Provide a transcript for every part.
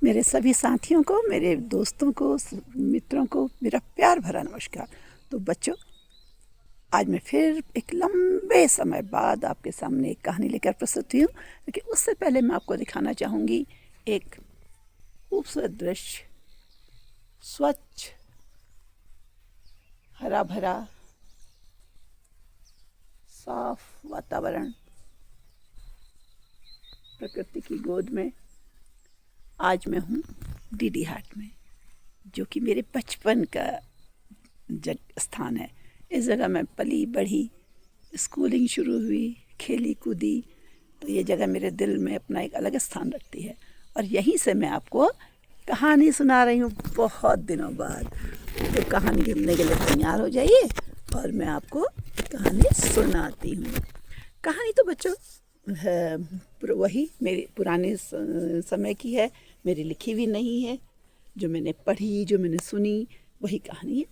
मेरे सभी साथियों को, मेरे दोस्तों को, मित्रों को मेरा प्यार भरा नमस्कार। तो बच्चों, आज मैं फिर एक लंबे समय बाद आपके सामने एक कहानी लेकर प्रस्तुत हुई हूँ। लेकिन उससे पहले मैं आपको दिखाना चाहूँगी एक खूबसूरत दृश्य, स्वच्छ, हरा भरा, साफ वातावरण, प्रकृति की गोद में। आज मैं हूँ डीडी हाट में, जो कि मेरे बचपन का स्थान है। इस जगह मैं पली बढ़ी, स्कूलिंग शुरू हुई, खेली कूदी, तो ये जगह मेरे दिल में अपना एक अलग स्थान रखती है। और यहीं से मैं आपको कहानी सुना रही हूँ बहुत दिनों बाद। तो कहानी सुनने के लिए तैयार हो जाइए और मैं आपको कहानी सुनाती हूँ। कहानी तो बच्चों वही मेरी पुराने समय की है, मेरी लिखी भी नहीं है। जो मैंने पढ़ी, जो मैंने सुनी, वही कहानी है।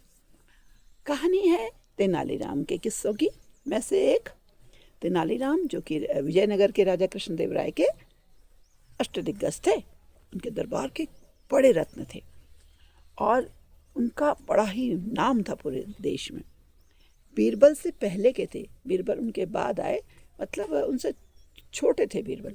कहानी है तेनालीराम के किस्सों की। में से एक तेनालीराम, जो कि विजयनगर के राजा कृष्णदेव राय के अष्टदिग्गज थे। उनके दरबार के बड़े रत्न थे और उनका बड़ा ही नाम था पूरे देश में। बीरबल से पहले के थे, बीरबल उनके बाद आए, मतलब उनसे छोटे थे बीरबल।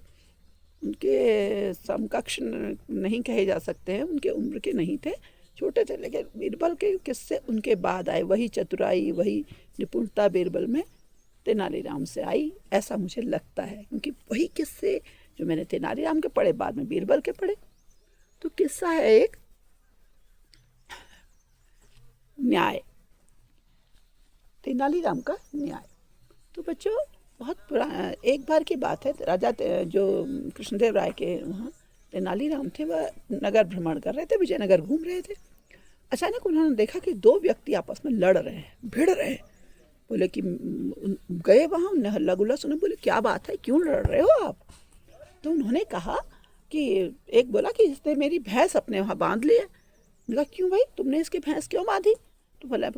उनके समकक्ष नहीं कहे जा सकते हैं, उनके उम्र के नहीं थे, छोटे थे। लेकिन बीरबल के किस्से उनके बाद आए। वही चतुराई, वही निपुणता बीरबल में तेनालीराम से आई, ऐसा मुझे लगता है। क्योंकि वही किस्से जो मैंने तेनालीराम के पढ़े, बाद में बीरबल के पढ़े। तो किस्सा है एक न्याय, तेनालीराम का न्याय। तो बच्चों, बहुत पुराना, एक बार की बात है। राजा जो कृष्णदेव राय के वहाँ तेनालीराम थे, वह नगर भ्रमण कर रहे थे, विजयनगर घूम रहे थे। अचानक उन्होंने देखा कि दो व्यक्ति आपस में लड़ रहे हैं, भिड़ रहे हैं। बोले कि गए वहाँ, उन्हें हल्ला गुल्ला सुने। बोले क्या बात है, क्यों लड़ रहे हो आप? तो उन्होंने कहा कि एक बोला कि इसने मेरी भैंस अपने वहाँ बांध ली है। बोला क्यों भाई, तुमने इसकी भैंस क्यों बांधी? तो बोला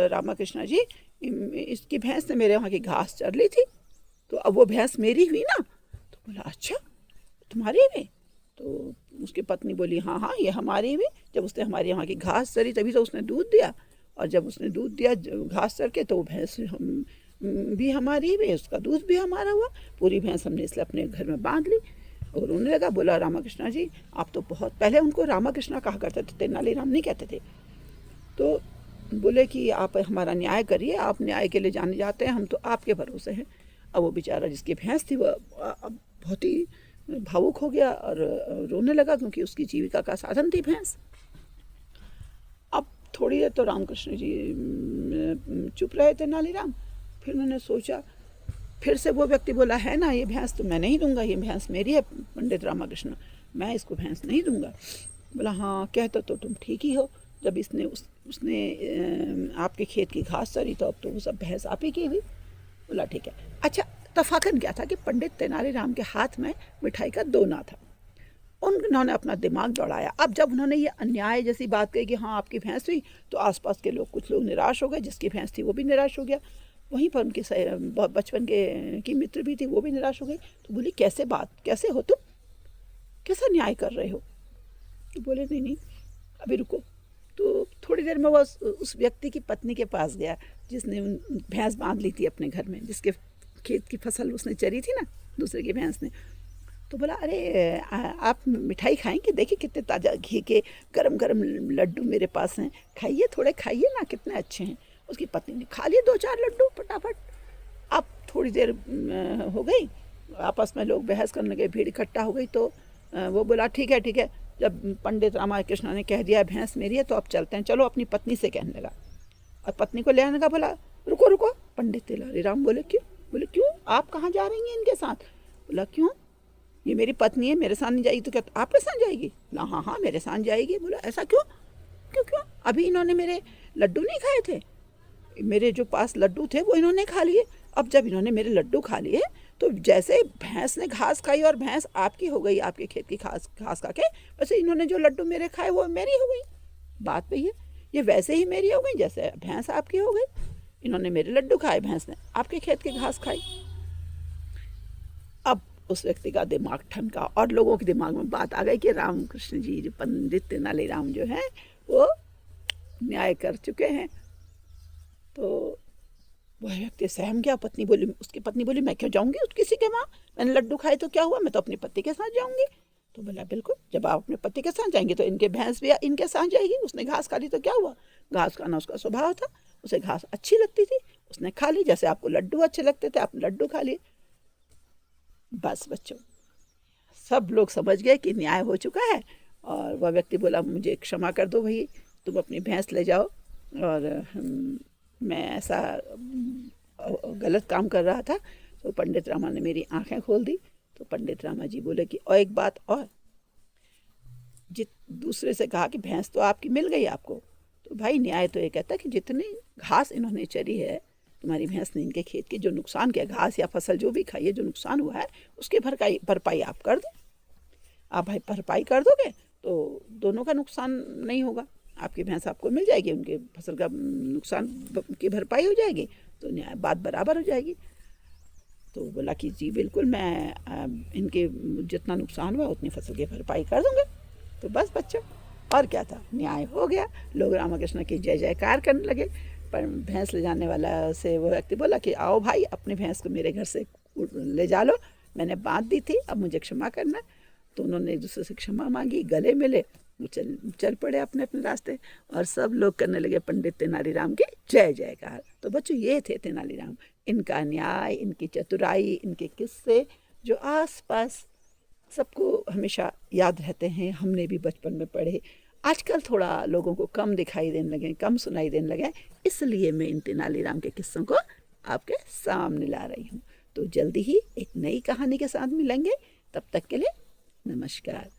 रामा कृष्णा जी, इसकी भैंस ने मेरे वहाँ की घास चर ली थी, तो अब वो भैंस मेरी हुई ना। तो बोला अच्छा, तुम्हारी भी? तो उसकी पत्नी बोली हाँ हाँ, ये हमारी हुई। जब उसने हमारे यहाँ की घास चरी तभी तो उसने दूध दिया, और जब उसने दूध दिया घास चर के, तो वो भैंस भी हमारी हुई, उसका दूध भी हमारा हुआ। पूरी भैंस हमने इसलिए अपने घर में बांध ली। और रोने लगा। बोला रामाकृष्णा जी, आप तो बहुत, पहले उनको रामाकृष्णा कहा करते थे, तेनालीराम नहीं कहते थे। तो बोले कि आप हमारा न्याय करिए, आप न्याय के लिए जाने जाते हैं, हम तो आपके भरोसे हैं। अब वो बेचारा जिसकी भैंस थी, वह बहुत ही भावुक हो गया और रोने लगा, क्योंकि उसकी जीविका का साधन थी भैंस। अब थोड़ी देर तो रामकृष्ण जी चुप रहे, तेनालीराम। फिर उन्होंने सोचा, फिर से वो व्यक्ति बोला है ना, ये भैंस तो मैं नहीं दूंगा, ये भैंस मेरी है पंडित रामाकृष्ण, मैं इसको भैंस नहीं दूंगा। बोला हाँ, कहते तो तुम ठीक ही हो। जब इसने उसने आपके खेत की घास चरी, तो अब तो वो सब भैंस आप ही की हुई। बोला ठीक है। अच्छा, तफाकन क्या था कि पंडित तेनालीराम के हाथ में मिठाई का दोना था। उन्होंने अपना दिमाग दौड़ाया। अब जब उन्होंने ये अन्याय जैसी बात कही कि हाँ आपकी भैंस हुई, तो आसपास के लोग, कुछ लोग निराश हो गए। जिसकी भैंस थी वो भी निराश हो गया। वहीं पर उनके बचपन के की मित्र भी थी, वो भी निराश हो गई। तो बोली कैसे हो तुम, कैसा न्याय कर रहे हो? तो बोले नहीं नहीं, अभी रुको। तो थोड़ी देर में वो उस व्यक्ति की पत्नी के पास गया, जिसने भैंस बांध ली थी अपने घर में, जिसके खेत की फसल उसने चरी थी ना, दूसरे की भैंस ने। तो बोला अरे आप मिठाई खाएंगे? देखिए कितने ताज़ा घी के गरम गरम लड्डू मेरे पास हैं, खाइए, थोड़े खाइए ना, कितने अच्छे हैं। उसकी पत्नी ने खा लिए 2-4 लड्डू फटाफट। अब थोड़ी देर हो गई, आपस में लोग बहस करने के, भीड़ इकट्ठा हो गई। तो वो बोला ठीक है ठीक है, जब पंडित रामाकृष्ण ने कह दिया भैंस मेरी है, तो अब चलते हैं, चलो। अपनी पत्नी से कहने लगा और पत्नी को ले आने का। बोला रुको रुको। पंडित तेनालीराम बोले क्यों? बोले क्यों, आप कहाँ जा रही हैं इनके साथ? बोला क्यों, ये मेरी पत्नी है, मेरे साथ नहीं जाएगी तो क्या आपके साथ जाएगी? ना हाँ हाँ, मेरे साथ जाएगी। बोला ऐसा क्यों? क्यों क्यों? अभी इन्होंने मेरे लड्डू नहीं खाए थे, मेरे जो पास लड्डू थे वो इन्होंने खा लिए। अब जब इन्होंने मेरे लड्डू खा लिए, तो जैसे भैंस ने घास खाई और भैंस आपकी हो गई, आपके खेत की घास खा के, वैसे इन्होंने जो लड्डू मेरे खाए वो मेरी हो गई। बात वही है, ये वैसे ही मेरी हो गई जैसे भैंस आपकी हो गई। इन्होंने मेरे लड्डू खाए, भैंस ने आपके खेत की घास खाई। अब उस व्यक्ति का दिमाग ठनका और लोगों के दिमाग में बात आ गई कि रामकृष्ण जी जो पंडित तेनालीराम जो हैं वो न्याय कर चुके हैं। तो वह व्यक्ति सहम गया। उसकी पत्नी बोली मैं क्यों जाऊंगी किसी के वहाँ, मैंने लड्डू खाए तो क्या हुआ, मैं तो अपने पति के साथ जाऊंगी। तो बोला बिल्कुल, जब आप अपने पति के साथ जाएंगे तो इनके भैंस भी इनके साथ जाएगी। उसने घास खा ली तो क्या हुआ, घास खाना उसका स्वभाव था, उसे घास अच्छी लगती थी, उसने खा ली। जैसे आपको लड्डू अच्छे लगते थे आपने लड्डू खा लिए। बस बच्चों, सब लोग समझ गए कि न्याय हो चुका है। और वह व्यक्ति बोला मुझे क्षमा कर दो भाई, तुम अपनी भैंस ले जाओ, और मैं ऐसा गलत काम कर रहा था। तो पंडित रामा ने मेरी आंखें खोल दी। तो पंडित रामा जी बोले कि और एक बात और, दूसरे से कहा कि भैंस तो आपकी मिल गई आपको, तो भाई न्याय तो ये कहता कि जितनी घास इन्होंने चरी है, तुम्हारी भैंस ने इनके खेत की जो नुकसान किया, घास या फसल जो भी खाई है, जो नुकसान हुआ है उसकी भरपाई आप कर दो। आप भाई भरपाई कर दोगे तो दोनों का नुकसान नहीं होगा, आपकी भैंस आपको मिल जाएगी, उनके फसल का नुकसान की भरपाई हो जाएगी, तो न्याय बात बराबर हो जाएगी। तो बोला कि जी बिल्कुल, मैं इनके जितना नुकसान हुआ उतनी फसल की भरपाई कर दूँगा। तो बस बच्चों, और क्या था, न्याय हो गया। लोग रामकृष्ण की जय जयकार करने लगे। पर भैंस ले जाने वाला से वो व्यक्ति बोला कि आओ भाई, अपनी भैंस को मेरे घर से ले जा लो, मैंने बात दी थी, अब मुझे क्षमा करना। तो उन्होंने एक दूसरे से क्षमा मांगी, गले मिले, चल पड़े अपने अपने रास्ते, और सब लोग करने लगे पंडित तेनालीराम की जय जयकार। तो बच्चों, ये थे तेनालीराम, इनका न्याय, इनकी चतुराई, इनके किस्से जो आस पास सबको हमेशा याद रहते हैं। हमने भी बचपन में पढ़े, आजकल थोड़ा लोगों को कम दिखाई देने लगे, कम सुनाई देने लगे, इसलिए मैं इन तेनालीराम के किस्सों को आपके सामने ला रही हूँ। तो जल्दी ही एक नई कहानी के साथ मिलेंगे, तब तक के लिए नमस्कार।